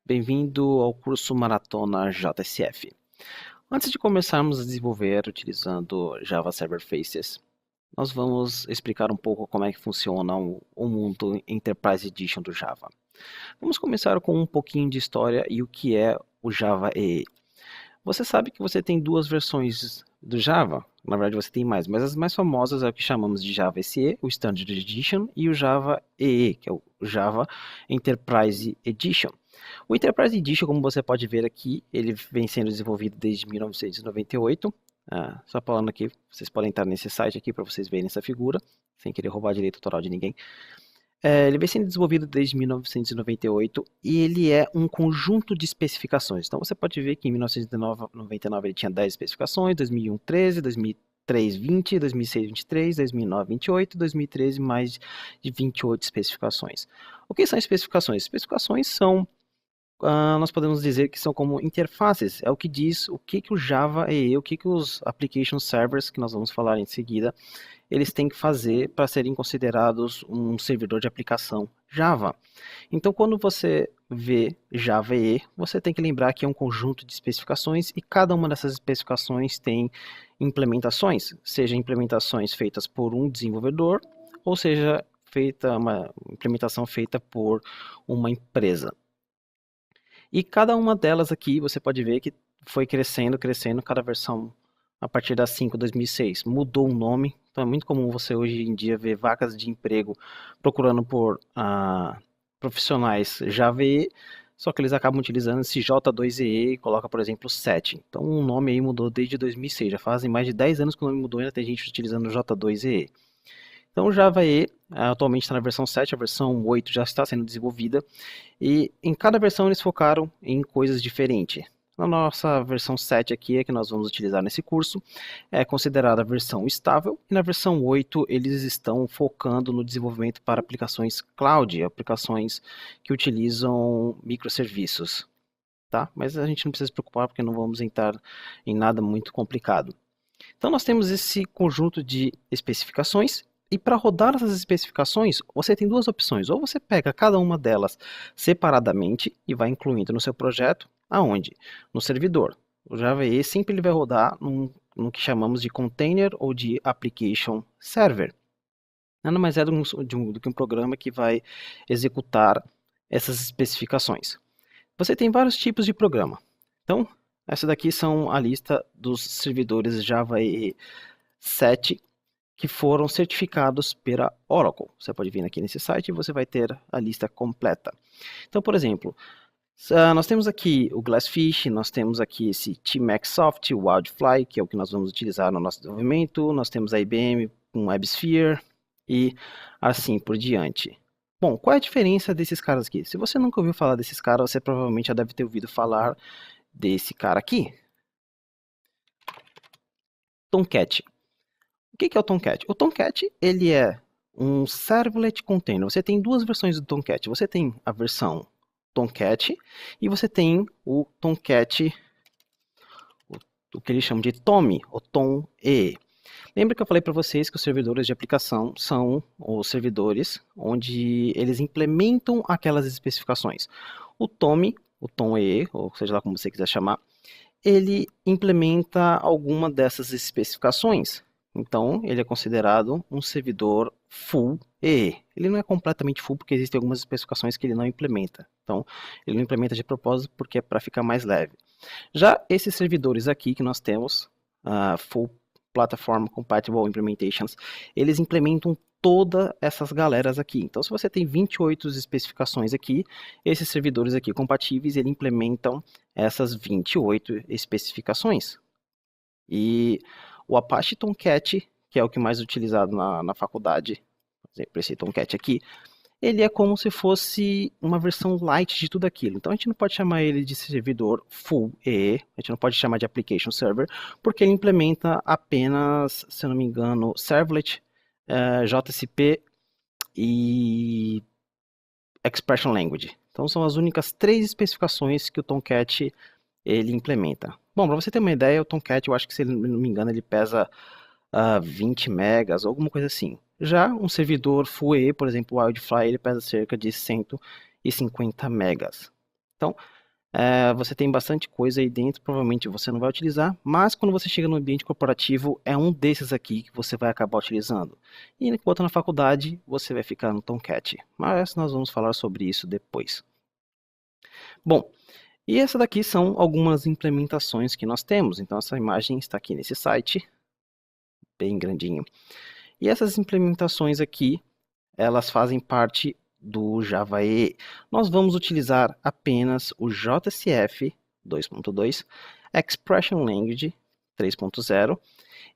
Bem-vindo ao curso Maratona JSF. Antes de começarmos a desenvolver utilizando Java Server Faces, nós vamos explicar um pouco como é que funciona o mundo Enterprise Edition do Java. Vamos começar com um pouquinho de história e o que é o Java EE. Você sabe que você tem duas versões do Java? Na verdade você tem mais, mas as mais famosas é o que chamamos de Java SE, o Standard Edition, e o Java EE, que é o Java Enterprise Edition. O Enterprise Edition, como você pode ver aqui, ele vem sendo desenvolvido desde 1998. Só falando aqui, vocês podem entrar nesse site aqui para vocês verem essa figura, sem querer roubar direito autoral de ninguém. Ele vem sendo desenvolvido desde 1998 e ele é um conjunto de especificações. Então você pode ver que em 1999 ele tinha 10 especificações, 2001 13, 2003 20, 2006 23, 2009 28, 2013 mais de 28 especificações. O que são especificações? Especificações são nós podemos dizer que são como interfaces, é o que diz o que o Java EE, o que os application servers, que nós vamos falar em seguida, eles têm que fazer para serem considerados um servidor de aplicação Java. Então, quando você vê Java EE, você tem que lembrar que é um conjunto de especificações e cada uma dessas especificações tem implementações, seja implementações feitas por um desenvolvedor, ou seja, uma implementação feita por uma empresa. E cada uma delas aqui, você pode ver que foi crescendo, cada versão a partir da 5 2006 mudou o nome. Então é muito comum você hoje em dia ver vagas de emprego procurando por profissionais Java EE, só que eles acabam utilizando esse J2EE e coloca, por exemplo, 7. Então o nome aí mudou desde 2006, já fazem mais de 10 anos que o nome mudou e ainda tem gente utilizando J2EE. Então o Java EE atualmente está na versão 7, a versão 8 já está sendo desenvolvida, e em cada versão eles focaram em coisas diferentes. Na nossa versão 7 aqui, é que nós vamos utilizar nesse curso, é considerada a versão estável, e na versão 8 eles estão focando no desenvolvimento para aplicações cloud, aplicações que utilizam microserviços. Tá? Mas a gente não precisa se preocupar porque não vamos entrar em nada muito complicado. Então nós temos esse conjunto de especificações e para rodar essas especificações, você tem duas opções. Ou você pega cada uma delas separadamente e vai incluindo no seu projeto, aonde? No servidor. O Java EE sempre ele vai rodar no que chamamos de container ou de application server. Nada mais é do que um programa que vai executar essas especificações. Você tem vários tipos de programa. Então, essa daqui são a lista dos servidores Java EE 7 que foram certificados pela Oracle. Você pode vir aqui nesse site e você vai ter a lista completa. Então, por exemplo, nós temos aqui o Glassfish, nós temos aqui esse Tmacsoft, o Wildfly, que é o que nós vamos utilizar no nosso desenvolvimento, nós temos a IBM com WebSphere e assim por diante. Bom, qual é a diferença desses caras aqui? Se você nunca ouviu falar desses caras, você provavelmente já deve ter ouvido falar desse cara aqui, Tomcat. O que é o Tomcat? O Tomcat ele é um servlet container. Você tem duas versões do Tomcat. Você tem a versão Tomcat e você tem o Tomcat, o que eles chamam de Tommy, ou Tom-E. Lembra que eu falei para vocês que os servidores de aplicação são os servidores onde eles implementam aquelas especificações. O Tommy, o Tom-E, ou seja lá como você quiser chamar, ele implementa alguma dessas especificações. Então, ele é considerado um servidor full EE. Ele não é completamente full porque existem algumas especificações que ele não implementa. Então, ele não implementa de propósito porque é para ficar mais leve. Já esses servidores aqui que nós temos, Full Platform Compatible Implementations, eles implementam todas essas galeras aqui. Então, se você tem 28 especificações aqui, esses servidores aqui compatíveis, eles implementam essas 28 especificações. E o Apache Tomcat, que é o que mais utilizado na faculdade, por exemplo, esse Tomcat aqui, ele é como se fosse uma versão light de tudo aquilo. Então a gente não pode chamar ele de servidor full EE, a gente não pode chamar de application server, porque ele implementa apenas, se eu não me engano, servlet, JCP e expression language. Então são as únicas 3 especificações que o Tomcat ele implementa. Bom, para você ter uma ideia, o Tomcat, eu acho que se não me engano, ele pesa 20 megas, alguma coisa assim. Já um servidor Full EE, por exemplo, o Wildfly, ele pesa cerca de 150 megas. Então, você tem bastante coisa aí dentro, provavelmente você não vai utilizar, mas quando você chega no ambiente corporativo, é um desses aqui que você vai acabar utilizando. E enquanto na faculdade, você vai ficar no Tomcat. Mas nós vamos falar sobre isso depois. Bom, e essa daqui são algumas implementações que nós temos. Então, essa imagem está aqui nesse site, bem grandinho. E essas implementações aqui, elas fazem parte do Java EE. Nós vamos utilizar apenas o JSF 2.2, Expression Language 3.0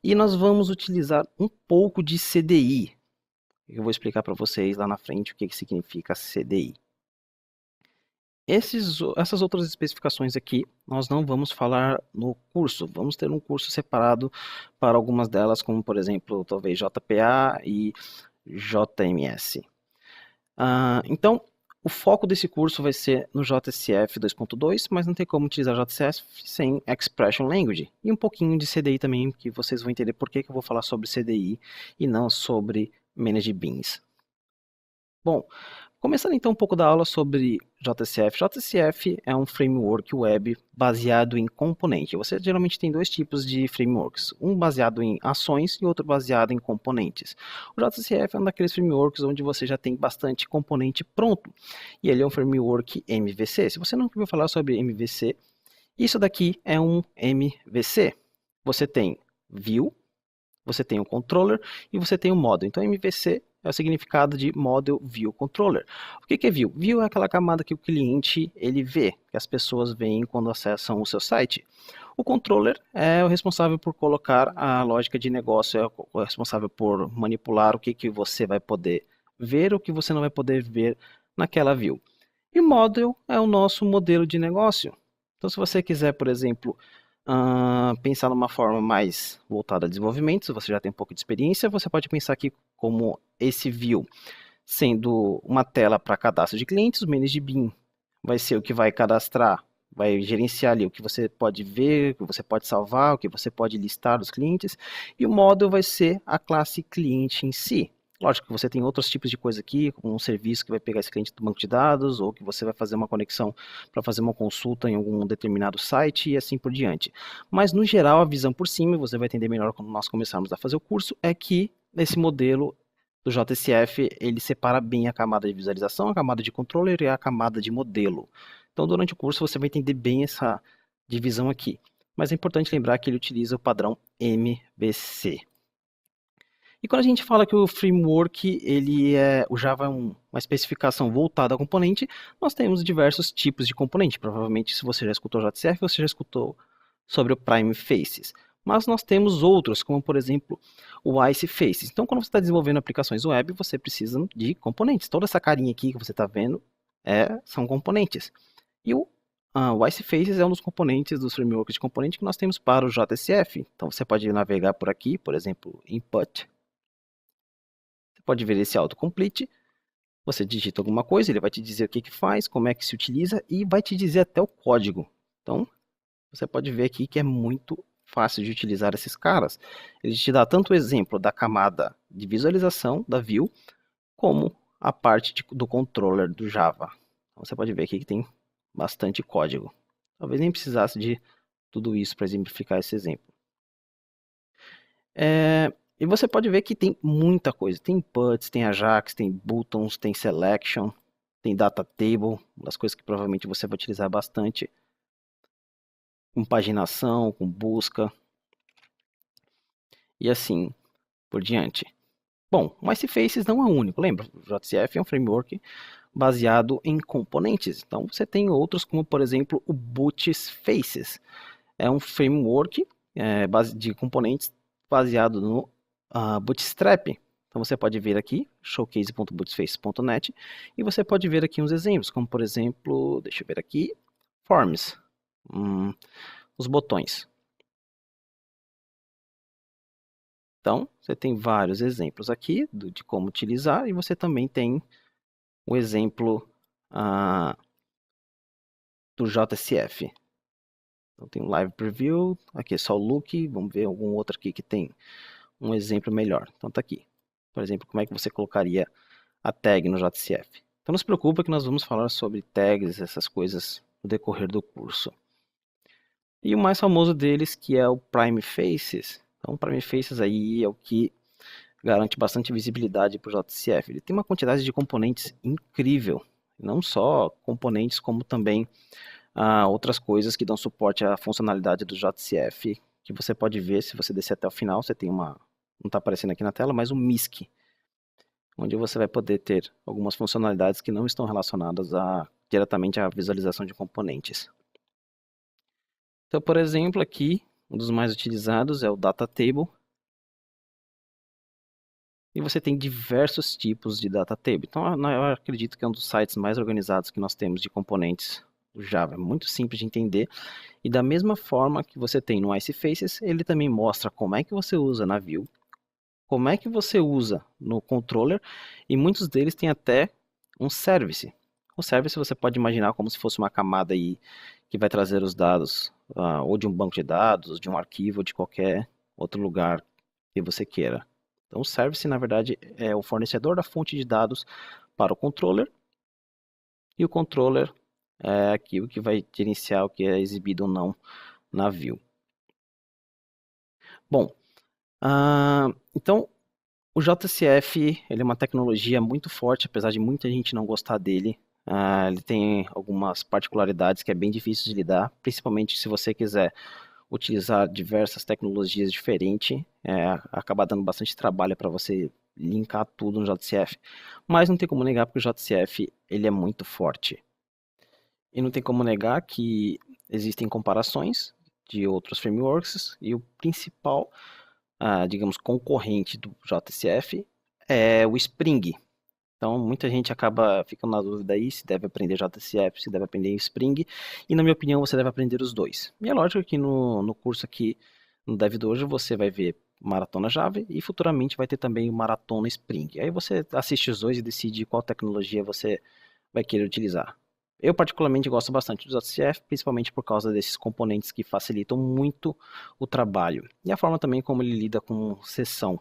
e nós vamos utilizar um pouco de CDI. Eu vou explicar para vocês lá na frente o que significa CDI. Essas outras especificações aqui, nós não vamos falar no curso. Vamos ter um curso separado para algumas delas, como por exemplo, talvez JPA e JMS. Então, o foco desse curso vai ser no JSF 2.2, mas não tem como utilizar JSF sem Expression Language. E um pouquinho de CDI também, que vocês vão entender por que eu vou falar sobre CDI e não sobre Managed Beans. Bom, começando então um pouco da aula sobre JSF. JSF é um framework web baseado em componente. Você geralmente tem dois tipos de frameworks, um baseado em ações e outro baseado em componentes. O JSF é um daqueles frameworks onde você já tem bastante componente pronto, e ele é um framework MVC. Se você não ouviu falar sobre MVC, isso daqui é um MVC. Você tem view, você tem o controller e você tem o model. Então MVC é o significado de Model View Controller. O que é View? View é aquela camada que o cliente ele vê, que as pessoas veem quando acessam o seu site. O controller é o responsável por colocar a lógica de negócio, é o responsável por manipular o que você vai poder ver, o que você não vai poder ver naquela view. E model é o nosso modelo de negócio. Então, se você quiser, por exemplo, pensar numa forma mais voltada a desenvolvimento, se você já tem um pouco de experiência, você pode pensar aqui como esse view sendo uma tela para cadastro de clientes, o Managed Bean vai ser o que vai cadastrar, vai gerenciar ali o que você pode ver, o que você pode salvar, o que você pode listar dos clientes, e o Model vai ser a classe cliente em si. Lógico que você tem outros tipos de coisa aqui, como um serviço que vai pegar esse cliente do banco de dados, ou que você vai fazer uma conexão para fazer uma consulta em algum determinado site e assim por diante. Mas, no geral, a visão por cima, você vai entender melhor quando nós começarmos a fazer o curso, é que esse modelo do JSF, ele separa bem a camada de visualização, a camada de controller e a camada de modelo. Então, durante o curso, você vai entender bem essa divisão aqui. Mas é importante lembrar que ele utiliza o padrão MVC. E quando a gente fala que o framework, o Java é uma especificação voltada ao componente, nós temos diversos tipos de componente. Provavelmente, se você já escutou o JSF, você já escutou sobre o Prime Faces. Mas nós temos outros, como por exemplo o Ice Faces. Então, quando você está desenvolvendo aplicações web, você precisa de componentes. Toda essa carinha aqui que você está vendo são componentes. E o Ice Faces é um dos componentes dos frameworks de componente que nós temos para o JSF. Então, você pode navegar por aqui, por exemplo, Input. Você pode ver esse autocomplete. Você digita alguma coisa, ele vai te dizer o que faz, como é que se utiliza e vai te dizer até o código. Então, você pode ver aqui que é muito fácil de utilizar esses caras. Ele te dá tanto o exemplo da camada de visualização da view, como a parte do controller do Java. Então, você pode ver aqui que tem bastante código. Talvez nem precisasse de tudo isso para exemplificar esse exemplo. E você pode ver que tem muita coisa. Tem inputs, tem Ajax, tem buttons, tem selection, tem data table, uma das coisas que provavelmente você vai utilizar bastante. Com paginação, com busca e assim por diante. Bom, o Icefaces não é o único, lembra? O JSF é um framework baseado em componentes. Então você tem outros, como por exemplo o Bootfaces. É um framework de componentes baseado no Bootstrap. Então você pode ver aqui, showcase.bootfaces.net, e você pode ver aqui uns exemplos, como por exemplo, deixa eu ver aqui, Forms. Os botões. Então, você tem vários exemplos aqui de como utilizar e você também tem o exemplo do JSF. Então, tem um Live Preview, aqui é só o look, vamos ver algum outro aqui que tem um exemplo melhor. Então, tá aqui. Por exemplo, como é que você colocaria a tag no JSF. Então, não se preocupa que nós vamos falar sobre tags, essas coisas no decorrer do curso. E o mais famoso deles, que é o Prime Faces. Então, o Prime Faces aí é o que garante bastante visibilidade para o JCF. Ele tem uma quantidade de componentes incrível, não só componentes, como também outras coisas que dão suporte à funcionalidade do JCF, que você pode ver se você descer até o final. Você tem uma, não está aparecendo aqui na tela, mas um MISC, onde você vai poder ter algumas funcionalidades que não estão relacionadas diretamente à visualização de componentes. Então, por exemplo, aqui, um dos mais utilizados é o Data Table. E você tem diversos tipos de Data Table. Então, eu acredito que é um dos sites mais organizados que nós temos de componentes do Java. É muito simples de entender. E da mesma forma que você tem no Icefaces, ele também mostra como é que você usa na Vue, como é que você usa no Controller, e muitos deles têm até um Service. O Service você pode imaginar como se fosse uma camada aí que vai trazer os dados ou de um banco de dados, de um arquivo, ou de qualquer outro lugar que você queira. Então, o Service, na verdade, é o fornecedor da fonte de dados para o Controller, e o Controller é aquilo que vai gerenciar o que é exibido ou não na Vue. Bom, então, o JCF ele é uma tecnologia muito forte, apesar de muita gente não gostar dele. Ele tem algumas particularidades que é bem difícil de lidar, principalmente se você quiser utilizar diversas tecnologias diferentes, acaba dando bastante trabalho para você linkar tudo no JCF, mas não tem como negar porque o JCF ele é muito forte. E não tem como negar que existem comparações de outros frameworks, e o principal, digamos, concorrente do JCF é o Spring. Então, muita gente acaba ficando na dúvida aí se deve aprender JCF, se deve aprender Spring, e na minha opinião você deve aprender os dois. E é lógico que no curso aqui, no Dev Dojo, você vai ver Maratona Java e futuramente vai ter também o Maratona Spring. Aí você assiste os dois e decide qual tecnologia você vai querer utilizar. Eu particularmente gosto bastante do JCF, principalmente por causa desses componentes que facilitam muito o trabalho. E a forma também como ele lida com sessão.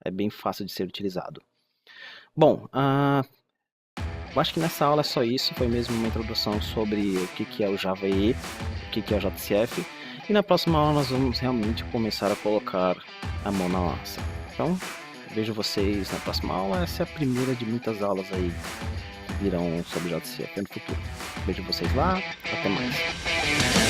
É bem fácil de ser utilizado. Bom, eu acho que nessa aula é só isso. Foi mesmo uma introdução sobre o que é o Java EE, o que é o JCF. E na próxima aula nós vamos realmente começar a colocar a mão na massa. Então, vejo vocês na próxima aula. Essa é a primeira de muitas aulas aí que virão sobre JCF no futuro. Vejo vocês lá. Até mais.